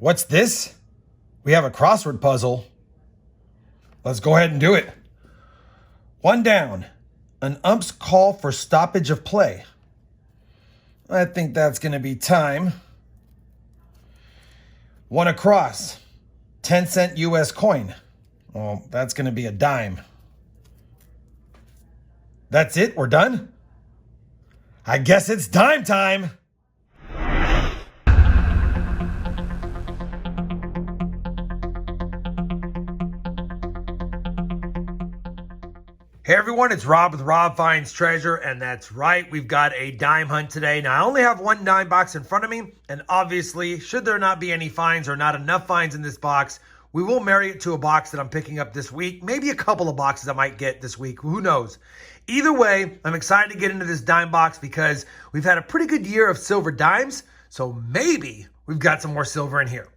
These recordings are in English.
What's this? We have a crossword puzzle. Let's go ahead and do it. One down. An ump's call for stoppage of play. I think that's going to be time. One across. 10-cent US coin. Well, that's going to be a dime. That's it? We're done? I guess it's dime time. Hey everyone, it's Rob with RobFindsTreasure, and that's right, we've got a dime hunt today. Now, I only have one dime box in front of me, and obviously, should there not be any finds or not enough finds in this box, we will marry it to a box that I'm picking up this week. Maybe a couple of boxes I might get this week, who knows? Either way, I'm excited to get into this dime box because we've had a pretty good year of silver dimes, so maybe we've got some more silver in here.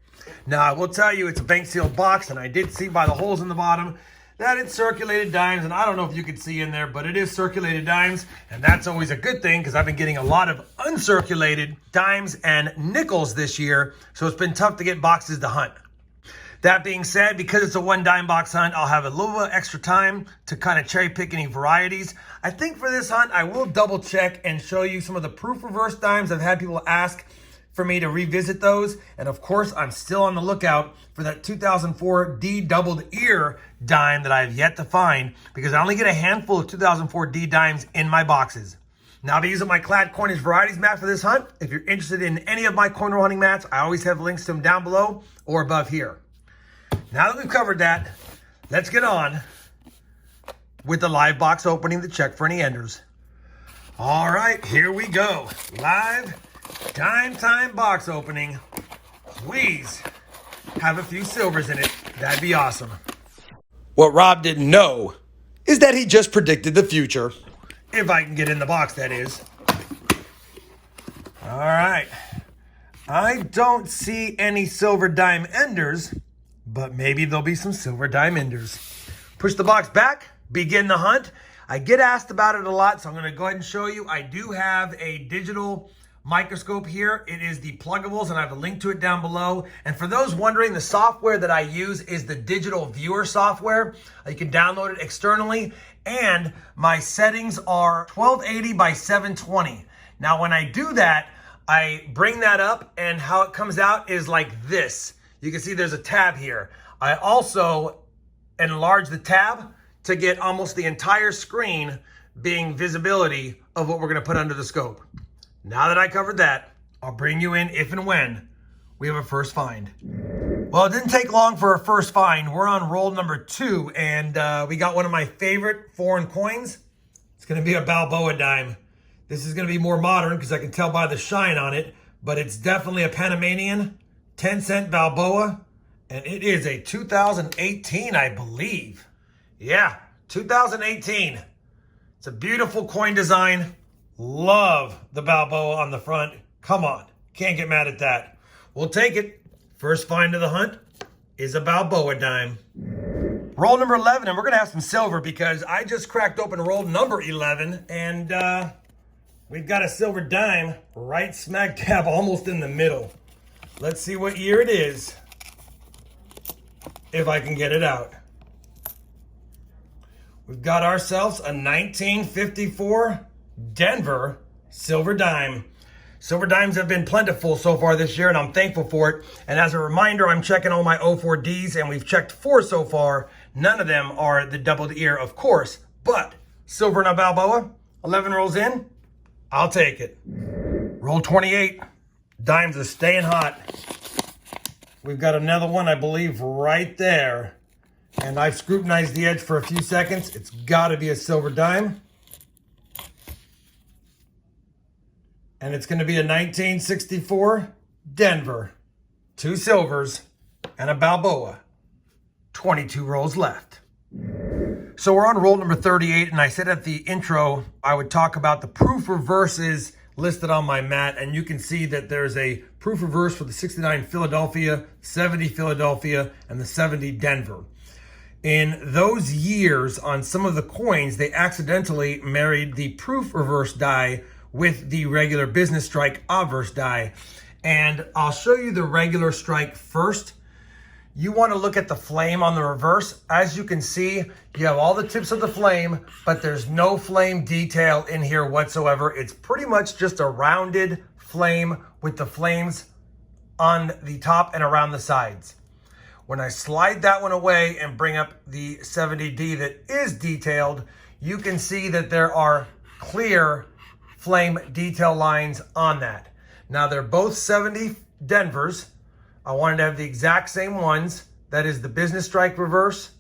Now, I will tell you, it's a bank sealed box, and I did see by the holes in the bottom that it's circulated dimes, and I don't know if you can see in there, but it is circulated dimes, and that's always a good thing because I've been getting a lot of uncirculated dimes and nickels this year, so it's been tough to get boxes to hunt. That being said, because it's a one dime box hunt, I'll have a little bit extra time to kind of cherry pick any varieties. I think for this hunt, I will double check and show you some of the proof reverse dimes. I've had people ask for me to revisit those. And of course, I'm still on the lookout for that 2004 D doubled ear dime that I have yet to find because I only get a handful of 2004 D dimes in my boxes. Now, I'll be using my Clad Coinage Varieties mat for this hunt. If you're interested in any of my coin roll hunting mats, I always have links to them down below or above here. Now that we've covered that, let's get on with the live box opening to check for any enders. All right, here we go. Live dime time box opening. Please have a few silvers in it. That'd be awesome. What Rob didn't know is that he just predicted the future. If I can get in the box, that is. All right. I don't see any silver dime enders, but maybe there'll be some silver dime enders. Push the box back, begin the hunt. I get asked about it a lot, so I'm going to go ahead and show you. I do have a digital microscope here. It is the pluggables, and I have a link to it down below. And for those wondering, the software that I use is the digital viewer software. You can download it externally, and my settings are 1280 by 720. Now, when I do that, I bring that up, and how it comes out is like this. You can see there's a tab here. I also enlarge the tab to get almost the entire screen being visibility of what we're gonna put under the scope. Now that I covered that, I'll bring you in if and when we have a first find. Well, it didn't take long for our first find. We're on roll number 2, and we got one of my favorite foreign coins. It's gonna be a Balboa dime. This is gonna be more modern because I can tell by the shine on it, but it's definitely a Panamanian 10-cent Balboa, and it is a 2018, I believe. Yeah, 2018. It's a beautiful coin design. Love the Balboa on the front. Come on, can't get mad at that. We'll take it. First find of the hunt is a Balboa dime. Roll number 11, and we're gonna have some silver because I just cracked open roll number 11, and we've got a silver dime right smack dab almost in the middle. Let's see what year it is, if I can get it out. We've got ourselves a 1954 Denver silver dime. Silver dimes have been plentiful so far this year, and I'm thankful for it. And as a reminder, I'm checking all my 04Ds, and we've checked 4 so far. None of them are the doubled ear, of course, but silver and a Balboa, 11 rolls in, I'll take it. Roll 28. Dimes are staying hot. We've got another one, I believe, right there. And I've scrutinized the edge for a few seconds. It's got to be a silver dime. And it's going to be a 1964 Denver. 2 silvers and a Balboa. 22 rolls left. So we're on roll number 38, and I said at the intro I would talk about the proof reverses listed on my mat, and you can see that there's a proof reverse for the 69 Philadelphia, 70 Philadelphia, and the 70 Denver. In those years, on some of the coins, they accidentally married the proof reverse die with the regular business strike obverse die. And I'll show you the regular strike first. You want to look at the flame on the reverse. As you can see, you have all the tips of the flame, but there's no flame detail in here whatsoever. It's pretty much just a rounded flame with the flames on the top and around the sides. When I slide that one away and bring up the 70D that is detailed, you can see that there are clear flame detail lines on that. Now they're both 70 Denvers. I wanted to have the exact same ones. That is the business strike reverse.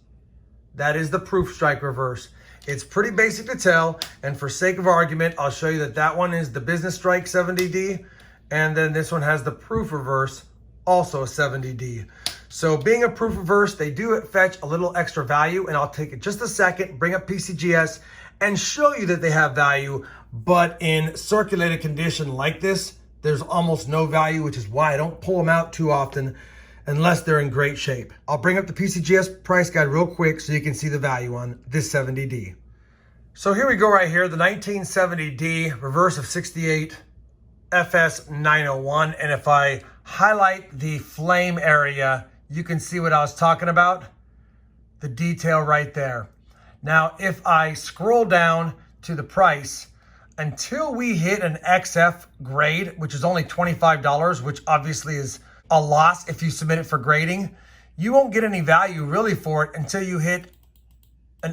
That is the proof strike reverse. It's pretty basic to tell, and for sake of argument, I'll show you that that one is the business strike 70D, and then this one has the proof reverse, also 70D. So being a proof reverse, they do fetch a little extra value, and I'll take it just a second, bring up PCGS, and show you that they have value, but in circulated condition like this, there's almost no value, which is why I don't pull them out too often unless they're in great shape. I'll bring up the PCGS price guide real quick so you can see the value on this 70D. So here we go right here, the 1970D reverse of 68 FS 901. And if I highlight the flame area, you can see what I was talking about, the detail right there. Now, if I scroll down to the price, until we hit an XF grade, which is only $25, which obviously is a loss if you submit it for grading, you won't get any value really for it until you hit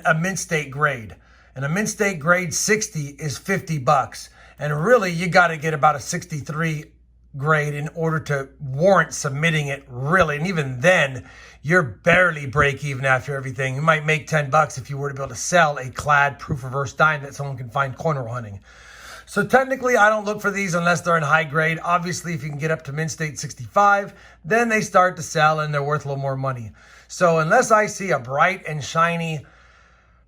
a mint state grade. And a mint state grade 60 is 50 bucks. And really, you got to get about a 63 grade in order to warrant submitting it, really. And even then, you're barely break even after everything. You might make 10 bucks if you were to be able to sell a clad proof reverse dime that someone can find corner hunting. So technically, I don't look for these unless they're in high grade. Obviously, if you can get up to mint state 65, then they start to sell and they're worth a little more money. So unless I see a bright and shiny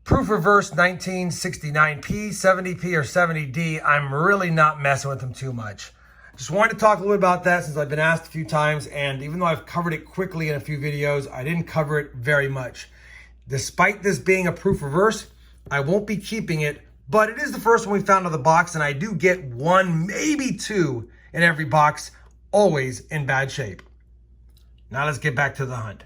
proof reverse 1969P, 70P, or 70D, I'm really not messing with them too much. Just wanted to talk a little bit about that since I've been asked a few times, and even though I've covered it quickly in a few videos, I didn't cover it very much. Despite this being a proof reverse, I won't be keeping it, but it is the first one we found out of the box, and I do get one, maybe two in every box, always in bad shape. Now let's get back to the hunt.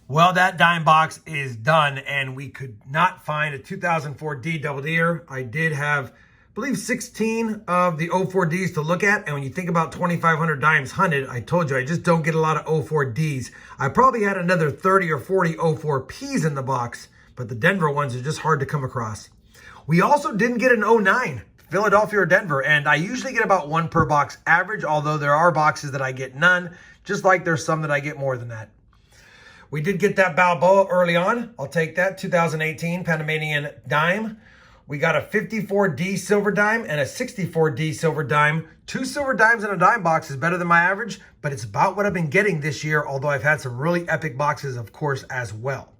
Well, that dime box is done, and we could not find a 2004 D double deer. I did have, I believe, 16 of the 04Ds to look at. And when you think about 2,500 dimes hunted, I told you, I just don't get a lot of 04Ds. I probably had another 30 or 40 04Ps in the box, but the Denver ones are just hard to come across. We also didn't get an 09, Philadelphia or Denver, and I usually get about one per box average, although there are boxes that I get none, just like there's some that I get more than that. We did get that Balboa early on. I'll take that, 2018 Panamanian dime. We got a 54D silver dime and a 64D silver dime. 2 silver dimes in a dime box is better than my average, but it's about what I've been getting this year, although I've had some really epic boxes, of course, as well.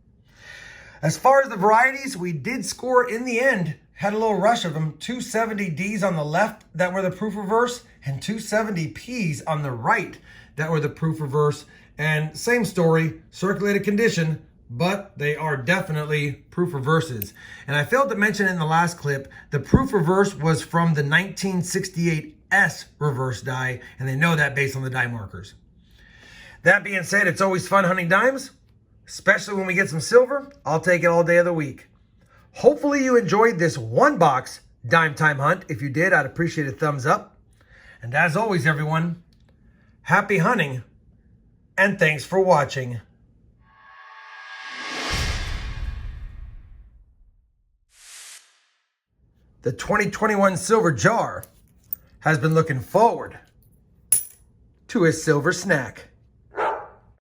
As far as the varieties, we did score in the end. Had a little rush of them. 2 70Ds on the left that were the proof reverse, and 2 70Ps on the right that were the proof reverse. And same story, circulated condition, but they are definitely proof reverses. And I failed to mention in the last clip, the proof reverse was from the 1968S reverse die, and they know that based on the die markers. That being said, it's always fun hunting dimes, especially when we get some silver. I'll take it all day of the week. Hopefully you enjoyed this one box dime time hunt. If you did, I'd appreciate a thumbs up. And as always, everyone, happy hunting, and thanks for watching. The 2021 Silver Jar has been looking forward to his silver snack.